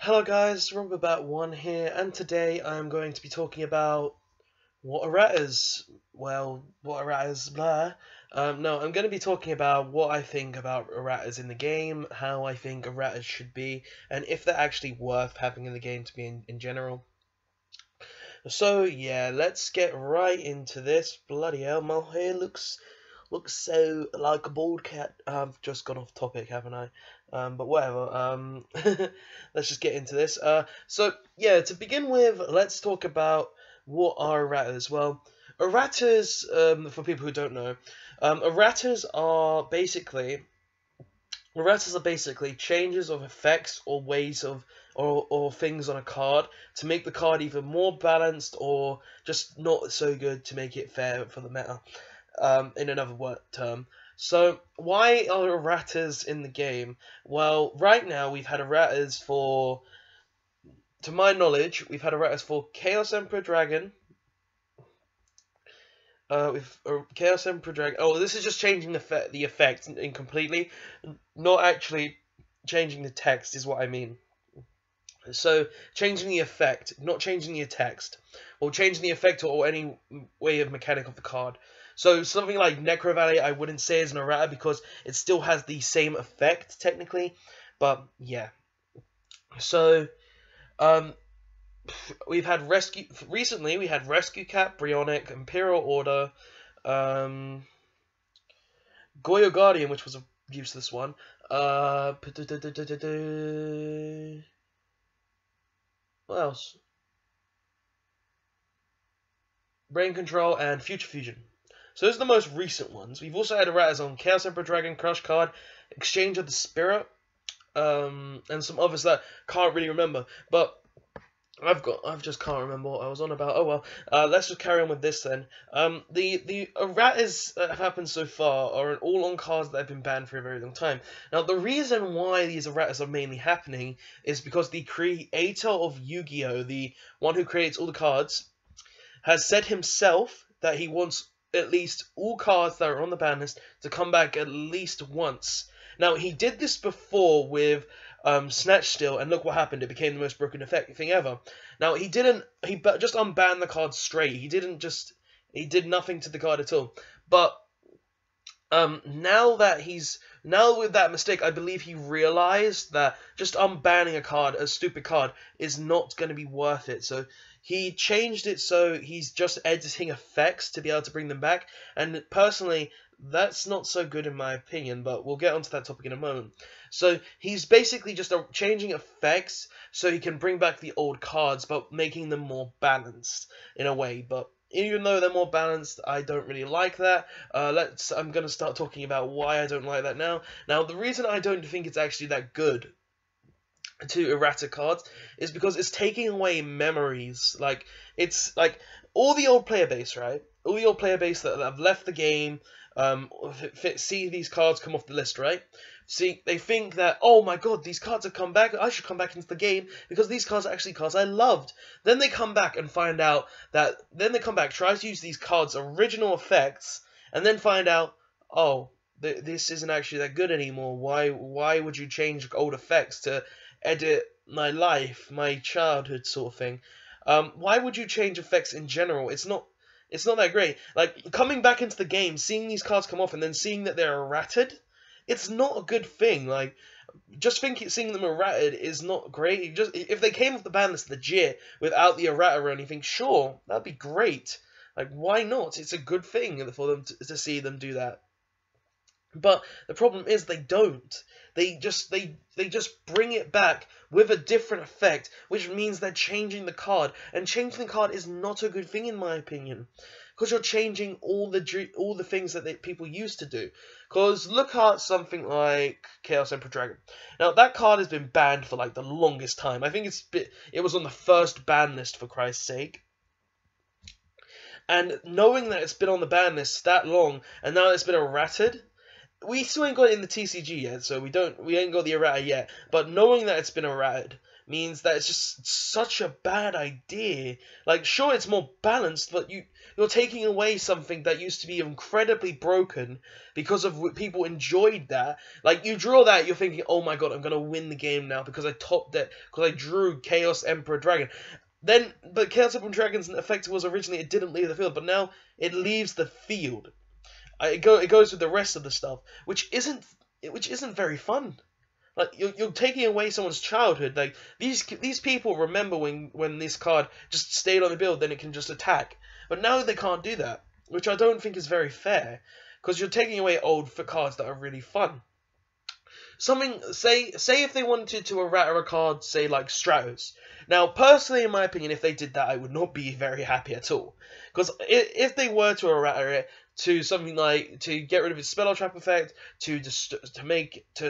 Hello guys, Rumbabat1 here, and today I'm going to be talking about what Errates. Well, what Errates, blah. No, I'm going to be talking about what I think about Errates in the game, how I think Errates should be, and if they're actually worth having in the game to be in general. So yeah, let's get right into this. Bloody hell, my hair looks so like a bald cat. I've just gone off topic, haven't I? But whatever. Let's just get into this. So yeah, to begin with, let's talk about what are erratas. Well, erratas, for people who don't know, erratas are basically changes of effects or ways of or things on a card to make the card either more balanced or just not so good to make it fair for the meta. In another term. So why are erratas in the game? Well, right now we've had erratas for, to my knowledge, we've had erratas for Chaos Emperor Dragon. Chaos Emperor Dragon. Oh, this is just changing the effect incompletely, not actually changing the text is what I mean. So changing the effect, not changing the text, or changing the effect or any way of mechanic of the card. So something like Necro Valley I wouldn't say is an errata because it still has the same effect technically, but yeah. So we've had recently we had Rescue Cat, Bryonic, Imperial Order, Yugioh Guardian, which was a useless one. What else? Brain Control and Future Fusion. So those are the most recent ones. We've also had erratas on Chaos Emperor Dragon, Crush Card, Exchange of the Spirit, and some others that can't really remember. But I just can't remember what I was on about. Oh well, let's just carry on with this then. The erratas that have happened so far are all on cards that have been banned for a very long time. Now the reason why these erratas are mainly happening is because the creator of Yu-Gi-Oh, the one who creates all the cards, has said himself that he wants at least all cards that are on the ban list to come back at least once. Now, he did this before with Snatch Steal, and look what happened. It became the most broken thing ever. Now, he just unbanned the card straight. He did nothing to the card at all. But now with that mistake, I believe he realized that just unbanning a stupid card, is not going to be worth it. So he changed it so he's just editing effects to be able to bring them back. And personally, that's not so good in my opinion, but we'll get onto that topic in a moment. So he's basically just changing effects so he can bring back the old cards, but making them more balanced in a way. But even though they're more balanced, I don't really like that. I'm going to start talking about why I don't like that now. Now, the reason I don't think it's actually that good to errata cards is because it's taking away memories. Like, it's like all the old player base, right? All the old player base that have left the game, see these cards come off the list, right? See, they think that, oh my god, these cards have come back, I should come back into the game because these cards are actually cards I loved. Then they come back and find out that, try to use these cards' original effects, and then find out, oh, this isn't actually that good anymore. Why would you change old effects to edit my life, my childhood sort of thing? Why would you change effects in general? It's not that great. Like, coming back into the game, seeing these cards come off, and then seeing that they're errated, it's not a good thing. Like, just seeing them errated is not great. If they came off the ban list legit without the errata or anything, sure, that'd be great. Like, why not? It's a good thing for them to see them do that. But the problem is they don't. They just bring it back with a different effect, which means they're changing the card, and changing the card is not a good thing in my opinion, because you're changing all the things that people used to do. Because look at something like Chaos Emperor Dragon. Now that card has been banned for like the longest time. I think it was on the first ban list, for Christ's sake. And knowing that it's been on the ban list that long, and now it's been errated, we still ain't got it in the TCG yet, so we ain't got the errata yet. But knowing that it's been errated, means that it's just such a bad idea. Like, sure, it's more balanced, but you're taking away something that used to be incredibly broken because of people enjoyed that. Like, you draw that, you're thinking, oh my god, I'm gonna win the game now because I topped it, because I drew Chaos Emperor Dragon. But Chaos Emperor Dragon's effect was originally it didn't leave the field, but now it leaves the field. It goes with the rest of the stuff, which isn't very fun. Like, you're taking away someone's childhood. Like, these people remember when this card just stayed on the build, then it can just attack. But now they can't do that, which I don't think is very fair, because you're taking away old cards that are really fun. Say if they wanted to errata a card, say like Stratos. Now, personally, in my opinion, if they did that, I would not be very happy at all. Because if they were to errata it to something like to get rid of its spell trap effect, to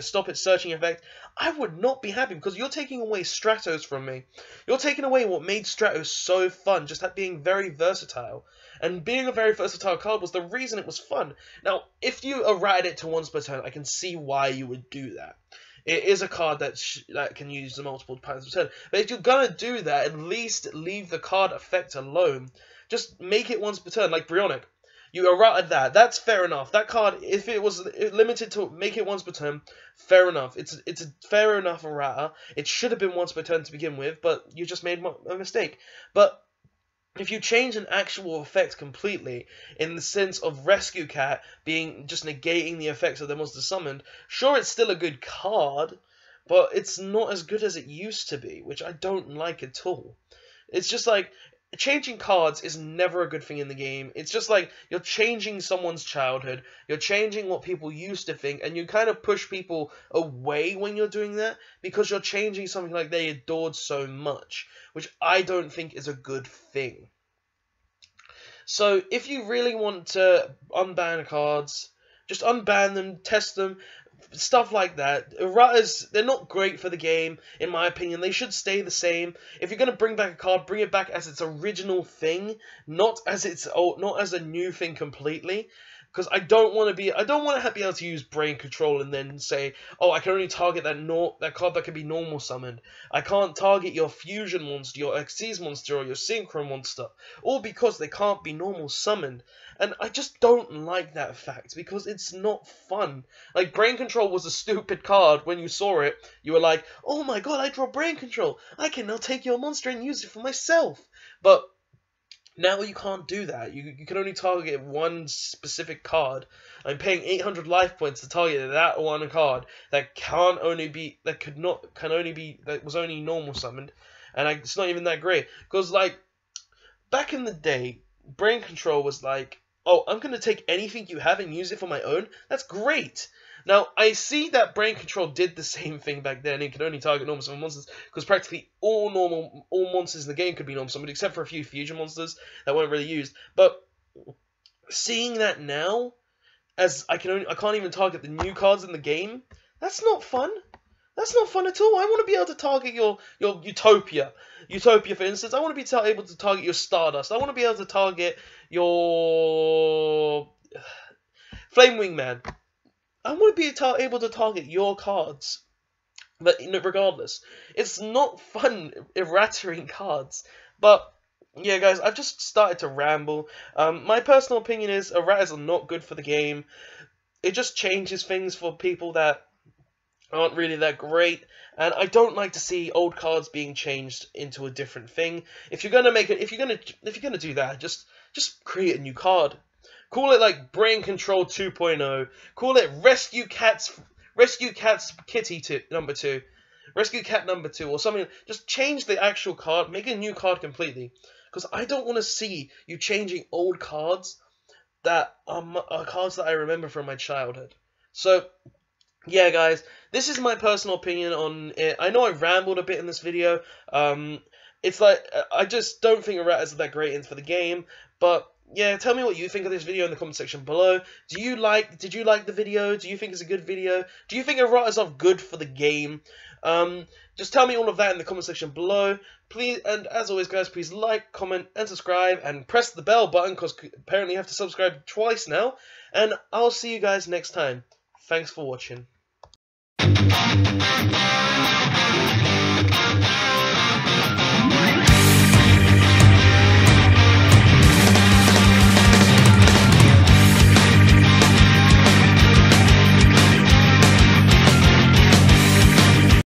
stop its searching effect, I would not be happy, because you're taking away Stratos from me. You're taking away what made Stratos so fun, just that being very versatile. And being a very versatile card was the reason it was fun. Now, if you errated it to once per turn, I can see why you would do that. It is a card that can use the multiple times per turn. But if you're gonna do that, at least leave the card effect alone. Just make it once per turn, like Brionic. You errated that. That's fair enough. That card, if it was limited to make it once per turn, fair enough. It's a fair enough errata. It should have been once per turn to begin with, but you just made a mistake. But if you change an actual effect completely, in the sense of Rescue Cat being just negating the effects of the monster summoned, sure, it's still a good card, but it's not as good as it used to be, which I don't like at all. It's just like, changing cards is never a good thing in the game. It's just like, you're changing someone's childhood, you're changing what people used to think, and you kind of push people away when you're doing that, because you're changing something like they adored so much, which I don't think is a good thing. So, if you really want to unban cards, just unban them, test them, stuff like that. Erratas, they're not great for the game, in my opinion. They should stay the same. If you're going to bring back a card, bring it back as its original thing, not as a new thing completely. Because I don't want to be able to use Brain Control and then say, oh, I can only target that card that can be normal summoned. I can't target your Fusion monster, your Xyz monster, or your Synchro monster, all because they can't be normal summoned. And I just don't like that fact, because it's not fun. Like, Brain Control was a stupid card. When you saw it, you were like, oh my god, I draw Brain Control. I can now take your monster and use it for myself. But now you can't do that. You can only target one specific card. I'm paying 800 life points to target that one card that was only normal summoned, and it's not even that great. Because, like, back in the day, Brain Control was like, oh, I'm gonna take anything you have and use it for my own. That's great. Now, I see that Brain Control did the same thing back then. It could only target normal summon monsters, because practically all monsters in the game could be normal summoned, except for a few fusion monsters that weren't really used. But seeing that now, as I can't even target the new cards in the game, that's not fun. That's not fun at all. I want to be able to target your Utopia. Utopia, for instance. I want to be able to target your Stardust. I want to be able to target your Flamewing Man. I want to be able to target your cards. But regardless, it's not fun errataing cards. But yeah, guys, I've just started to ramble. My personal opinion is erratas are not good for the game. It just changes things for people that aren't really that great, and I don't like to see old cards being changed into a different thing. If you're gonna do that, just create a new card. Call it like Brain Control 2.0. Call it Rescue Cat's Kitty number 2. Rescue Cat number 2 or something. Just change the actual card. Make a new card completely. Because I don't want to see you changing old cards that are cards that I remember from my childhood. So, yeah, guys, this is my personal opinion on it. I know I rambled a bit in this video. It's like, I just don't think erratas are that great for the game, but yeah, tell me what you think of this video in the comment section below. Did you like the video? Do you think it's a good video? Do you think erratas are good for the game? Just tell me all of that in the comment section below. Please, and as always, guys, please like, comment, and subscribe, and press the bell button, because apparently you have to subscribe twice now. And I'll see you guys next time. Thanks for watching.